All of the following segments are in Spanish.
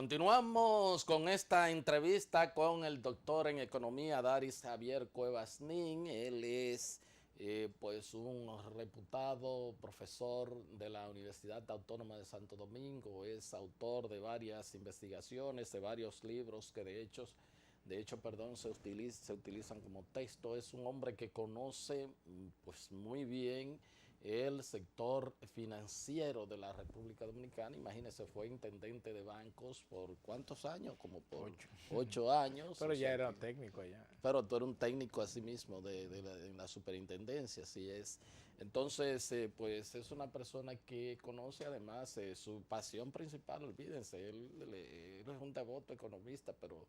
Continuamos con esta entrevista con el doctor en economía Daris Javier Cuevas Nin. Él es pues un reputado profesor de la Universidad Autónoma de Santo Domingo, es autor de varias investigaciones, de varios libros que de hecho, se utilizan como texto. Es un hombre que conoce pues muy bien el sector financiero de la República Dominicana. Imagínese, fue intendente de bancos por ¿cuántos años? Como por 8 años. Pero ya era técnico allá. Pero tú eres un técnico así mismo en la superintendencia, así es. Entonces, pues es una persona que conoce además su pasión principal, olvídense, él es un devoto economista, pero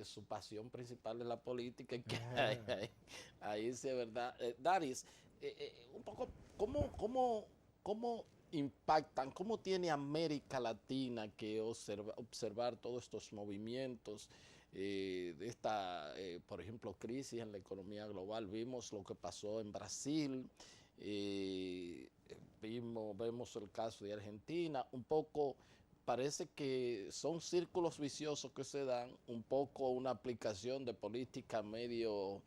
su pasión principal es la política, y que ahí sí es verdad. Daris, un poco, ¿cómo impactan, cómo tiene América Latina que observar todos estos movimientos de esta, por ejemplo, crisis en la economía global? Vimos lo que pasó en Brasil, vemos el caso de Argentina, un poco parece que son círculos viciosos que se dan, un poco una aplicación de política medio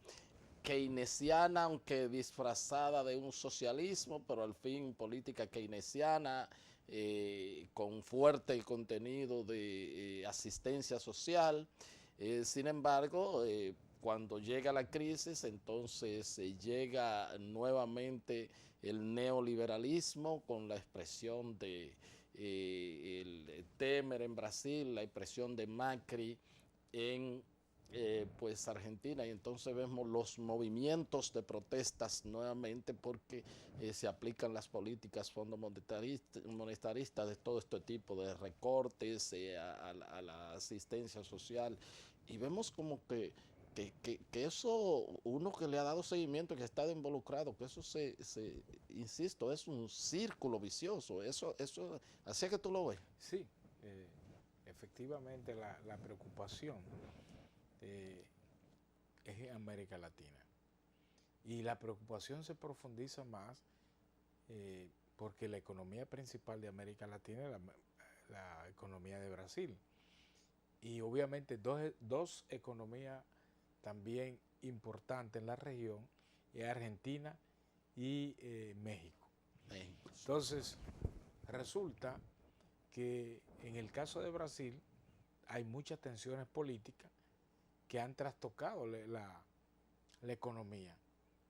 keynesiana, aunque disfrazada de un socialismo, pero al fin política keynesiana, con fuerte contenido de asistencia social. Sin embargo, cuando llega la crisis, entonces llega nuevamente el neoliberalismo con la expresión de el Temer en Brasil, la expresión de Macri en pues Argentina, y entonces vemos los movimientos de protestas nuevamente porque se aplican las políticas monetaristas de todo este tipo de recortes a la asistencia social, y vemos como que eso, uno que le ha dado seguimiento, que está involucrado, que eso insisto, es un círculo vicioso, eso así es que tú lo ves. Sí, efectivamente la preocupación es en América Latina. Y la preocupación se profundiza más porque la economía principal de América Latina es la economía de Brasil. Y obviamente dos economías también importantes en la región es Argentina y México. Entonces, resulta que en el caso de Brasil hay muchas tensiones políticas que han trastocado la economía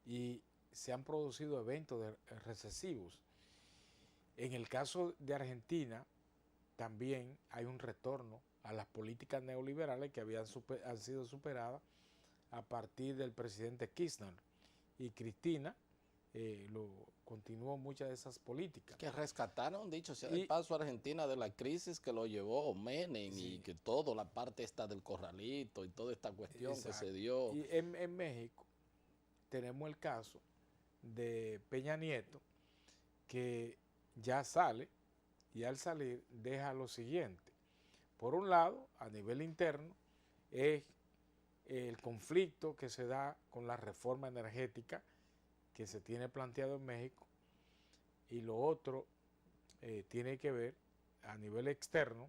y se han producido eventos recesivos. En el caso de Argentina también hay un retorno a las políticas neoliberales que han sido superadas a partir del presidente Kirchner, y Cristina continuó muchas de esas políticas. Que rescataron, dicho sea de paso, a Argentina de la crisis que lo llevó Menem, sí, y que toda la parte esta del corralito y toda esta cuestión, exacto, que se dio. Y en México tenemos el caso de Peña Nieto, que ya sale, y al salir deja lo siguiente. Por un lado, a nivel interno, es el conflicto que se da con la reforma energética que se tiene planteado en México, y lo otro tiene que ver a nivel externo,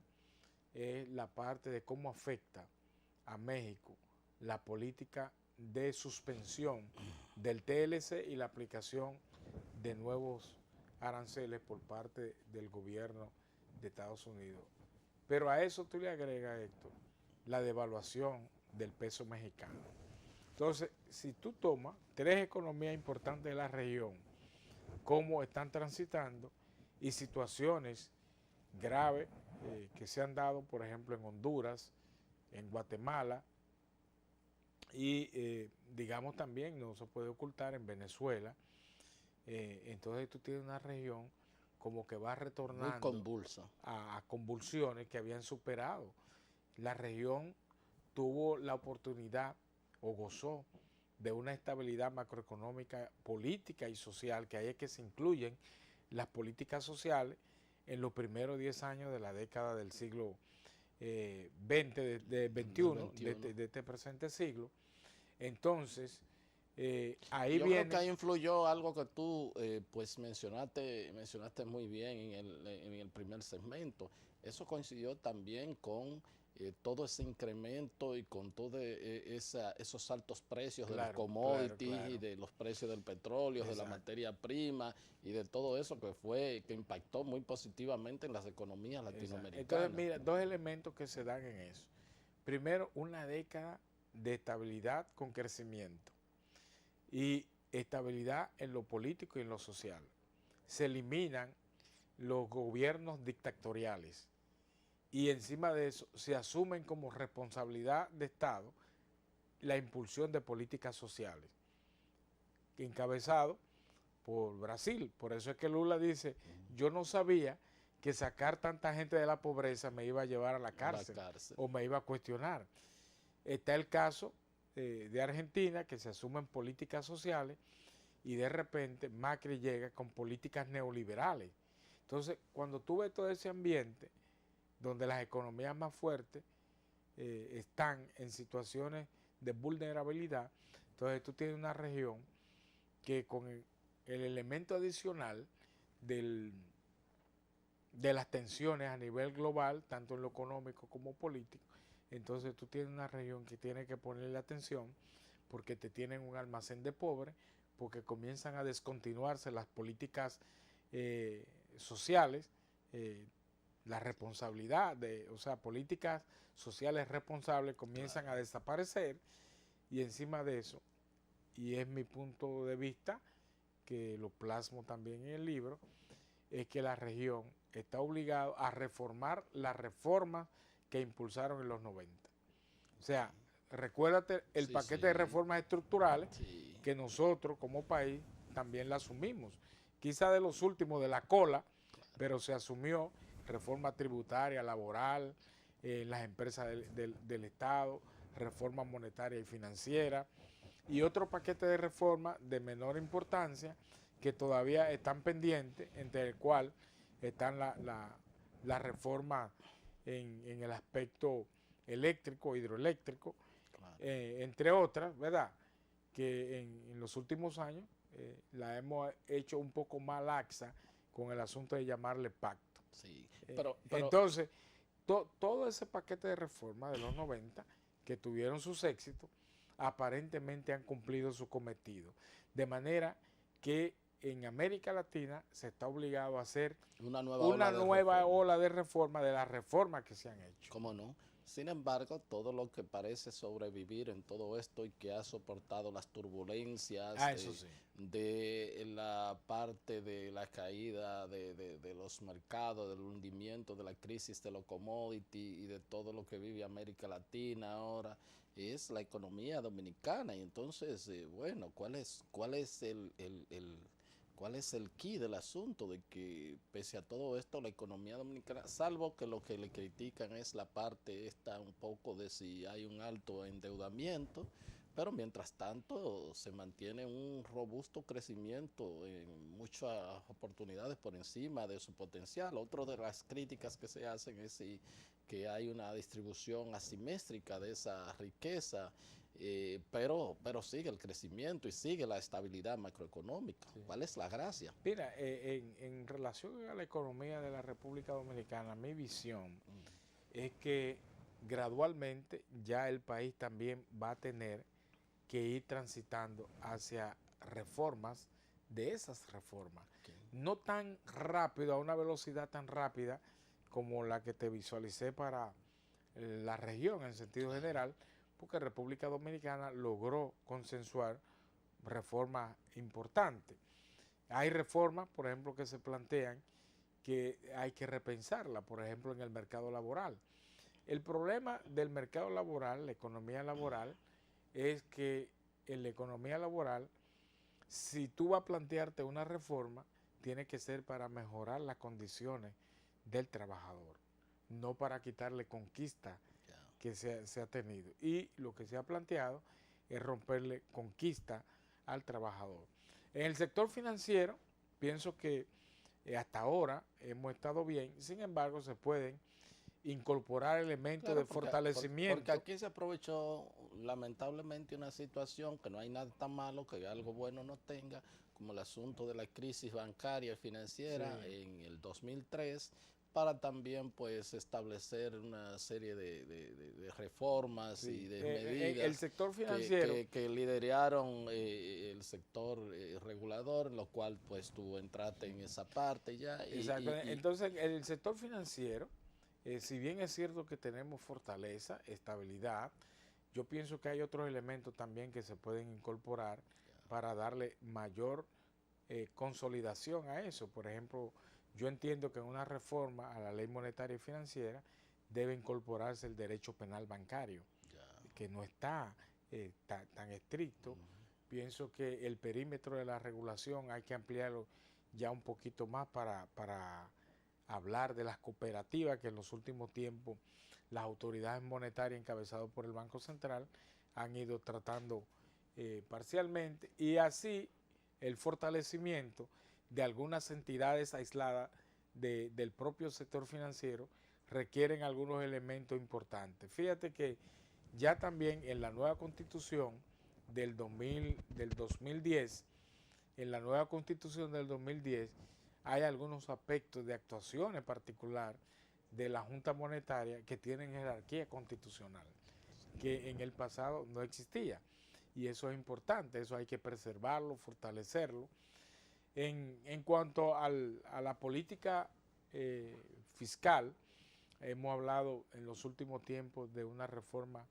es la parte de cómo afecta a México la política de suspensión del TLC y la aplicación de nuevos aranceles por parte del gobierno de Estados Unidos. Pero a eso tú le agregas, Héctor, la devaluación del peso mexicano. Entonces, si tú tomas tres economías importantes de la región, cómo están transitando, y situaciones graves que se han dado, por ejemplo, en Honduras, en Guatemala, y digamos también, no se puede ocultar, en Venezuela, entonces tú tienes una región como que va retornando convulsa a convulsiones que habían superado. La región tuvo la oportunidad o gozó de una estabilidad macroeconómica, política y social, que ahí es que se incluyen las políticas sociales en los primeros 10 años de la década del siglo XX, de 21, de este presente siglo. Entonces, Ahí Yo viene... creo que ahí influyó algo que tú pues mencionaste muy bien en el primer segmento. Eso coincidió también con todo ese incremento y con todos esos altos precios de los Claro, claro, commodities y claro. de los precios del petróleo, de la Exacto. materia prima y de todo eso que impactó muy positivamente en las economías Exacto. Entonces, latinoamericanas. mira, dos elementos que se dan en eso. Primero, una década de estabilidad con crecimiento y estabilidad en lo político y en lo social. Se eliminan los gobiernos dictatoriales y encima de eso se asumen como responsabilidad de Estado la impulsión de políticas sociales, encabezado por Brasil. Por eso es que Lula dice, yo no sabía que sacar tanta gente de la pobreza me iba a llevar a la cárcel o me iba a cuestionar. Está el caso de Argentina, que se asumen políticas sociales y de repente Macri llega con políticas neoliberales. Entonces, cuando tú ves todo ese ambiente donde las economías más fuertes están en situaciones de vulnerabilidad, entonces tú tienes una región que con el elemento adicional de las tensiones a nivel global, tanto en lo económico como político, entonces tú tienes una región que tiene que ponerle atención porque te tienen un almacén de pobres, porque comienzan a descontinuarse las políticas sociales, la responsabilidad, o sea, políticas sociales responsables comienzan a desaparecer y encima de eso, y es mi punto de vista, que lo plasmo también en el libro, es que la región está obligada a reformar las reformas que impulsaron en los 90. O sea, recuérdate el paquete de reformas estructurales que nosotros como país también la asumimos. Quizá de los últimos de la cola, pero se asumió reforma tributaria, laboral, las empresas del Estado, reforma monetaria y financiera, y otro paquete de reformas de menor importancia que todavía están pendientes, entre el cual están la reforma en el aspecto eléctrico, hidroeléctrico, entre otras, ¿verdad? Que en los últimos años la hemos hecho un poco más laxa con el asunto de llamarle pacto. Sí, Entonces, todo ese paquete de reformas de los 90 que tuvieron sus éxitos, aparentemente han cumplido su cometido. De manera que en América Latina se está obligado a hacer una nueva ola de reforma de las reformas que se han hecho. ¿Cómo no? Sin embargo, todo lo que parece sobrevivir en todo esto y que ha soportado las turbulencias de la parte de la caída de los mercados, del hundimiento, de la crisis de los commodities y de todo lo que vive América Latina ahora, es la economía dominicana. Y entonces, bueno, ¿cuál es el key del asunto? De que pese a todo esto la economía dominicana, salvo que lo que le critican es la parte esta un poco de si hay un alto endeudamiento, pero mientras tanto se mantiene un robusto crecimiento en muchas oportunidades por encima de su potencial. Otra de las críticas que se hacen es que hay una distribución asimétrica de esa riqueza, pero sigue el crecimiento y sigue la estabilidad macroeconómica. Sí. ¿Cuál es la gracia? Mira, en relación a la economía de la República Dominicana, mi visión es que gradualmente ya el país también va a tener que ir transitando hacia reformas de esas reformas. No tan rápido, a una velocidad tan rápida como la que te visualicé para la región en sentido general, porque República Dominicana logró consensuar reformas importantes. Hay reformas, por ejemplo, que se plantean que hay que repensarla, por ejemplo, en el mercado laboral. El problema del mercado laboral, la economía laboral, es que en la economía laboral, si tú vas a plantearte una reforma, tiene que ser para mejorar las condiciones del trabajador, no para quitarle conquista que se ha tenido. Y lo que se ha planteado es romperle conquista al trabajador. En el sector financiero, pienso que hasta ahora hemos estado bien, sin embargo se pueden incorporar elementos de fortalecimiento. Porque aquí se aprovechó lamentablemente una situación que no hay nada tan malo que algo bueno no tenga, como el asunto de la crisis bancaria y financiera en el 2003, para también pues establecer una serie de reformas y de medidas el sector financiero que lideraron el sector regulador, en lo cual pues tú entraste en esa parte ya. exacto. Entonces, el sector financiero, si bien es cierto que tenemos fortaleza, estabilidad, yo pienso que hay otros elementos también que se pueden incorporar para darle mayor consolidación a eso. Por ejemplo, yo entiendo que en una reforma a la ley monetaria y financiera debe incorporarse el derecho penal bancario, que no está tan estricto. Pienso que el perímetro de la regulación hay que ampliarlo ya un poquito más para hablar de las cooperativas que en los últimos tiempos las autoridades monetarias encabezadas por el Banco Central han ido tratando parcialmente, y así el fortalecimiento de algunas entidades aisladas del propio sector financiero requieren algunos elementos importantes. Fíjate que ya también en la nueva constitución del 2010, en la nueva constitución del 2010, hay algunos aspectos de actuaciones particular de la Junta Monetaria que tienen jerarquía constitucional, que en el pasado no existía. Y eso es importante, eso hay que preservarlo, fortalecerlo. En cuanto a la política fiscal, hemos hablado en los últimos tiempos de una reforma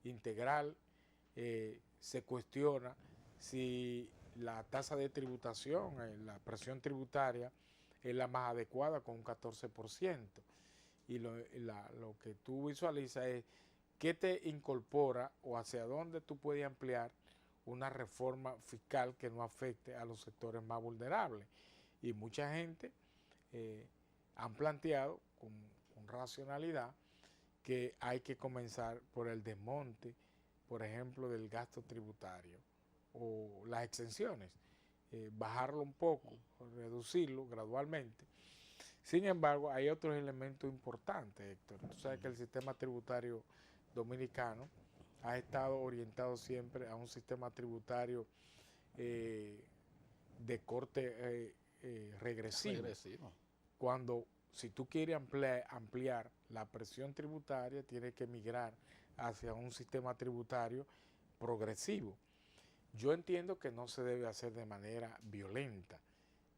integral. Se cuestiona si la tasa de tributación, la presión tributaria, es la más adecuada con un 14%. Y lo que tú visualizas es qué te incorpora o hacia dónde tú puedes ampliar una reforma fiscal que no afecte a los sectores más vulnerables. Y mucha gente han planteado con racionalidad que hay que comenzar por el desmonte, por ejemplo, del gasto tributario o las exenciones, bajarlo un poco, reducirlo gradualmente. Sin embargo, hay otros elementos importantes, Héctor. Tú sabes que el sistema tributario dominicano ha estado orientado siempre a un sistema tributario de corte regresivo. Cuando, si tú quieres ampliar la presión tributaria, tienes que migrar hacia un sistema tributario progresivo. Yo entiendo que no se debe hacer de manera violenta,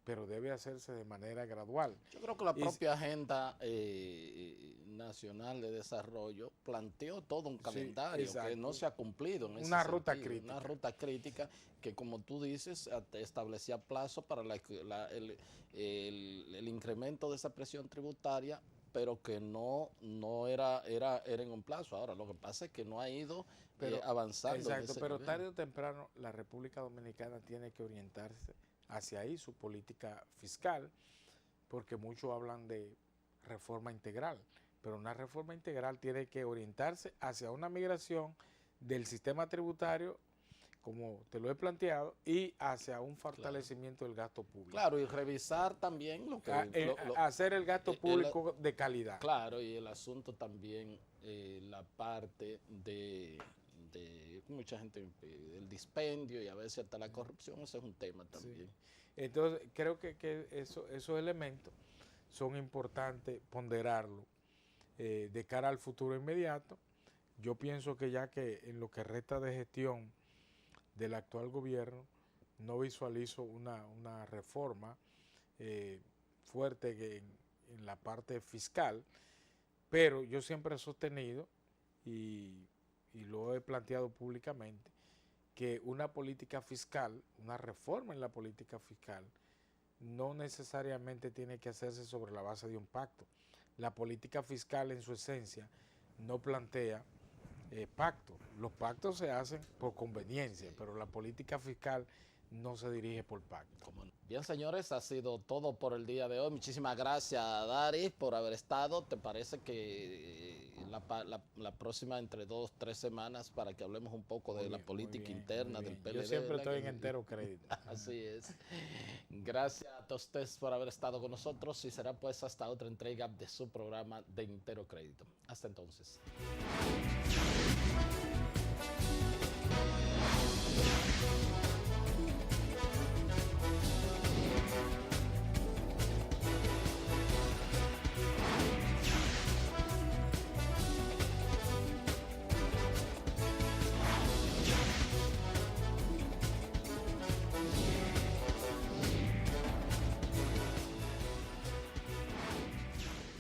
pero debe hacerse de manera gradual. Yo creo que la propia agenda nacional de desarrollo planteó todo un calendario que no se ha cumplido en ese una ruta sentido, crítica. Una ruta crítica que, como tú dices, establecía plazo para el incremento de esa presión tributaria, pero que no era en un plazo. Ahora, lo que pasa es que no ha ido avanzando. Exacto, pero tarde o temprano la República Dominicana tiene que orientarse hacia ahí, su política fiscal, porque muchos hablan de reforma integral, pero una reforma integral tiene que orientarse hacia una migración del sistema tributario, como te lo he planteado, y hacia un fortalecimiento del gasto público. Claro, y revisar también lo que... hacer el gasto público de calidad. Claro, y el asunto también, la parte de mucha gente, el dispendio y a veces hasta la corrupción, ese es un tema también. Sí. Entonces, creo que esos elementos son importantes ponderarlo de cara al futuro inmediato. Yo pienso que ya que en lo que resta de gestión del actual gobierno, no visualizo una reforma fuerte en la parte fiscal, pero yo siempre he sostenido y lo he planteado públicamente, que una política fiscal, una reforma en la política fiscal, no necesariamente tiene que hacerse sobre la base de un pacto. La política fiscal en su esencia no plantea pactos. Los pactos se hacen por conveniencia, pero la política fiscal no se dirige por pacto. Bien, señores, ha sido todo por el día de hoy. Muchísimas gracias, Daris, por haber estado. ¿Te parece que la próxima, entre 2 o 3 semanas, para que hablemos un poco de la política interna del PLD? Yo siempre estoy en entero crédito. Así es. Gracias a ustedes por haber estado con nosotros y será pues hasta otra entrega de su programa de Entero Crédito. Hasta entonces.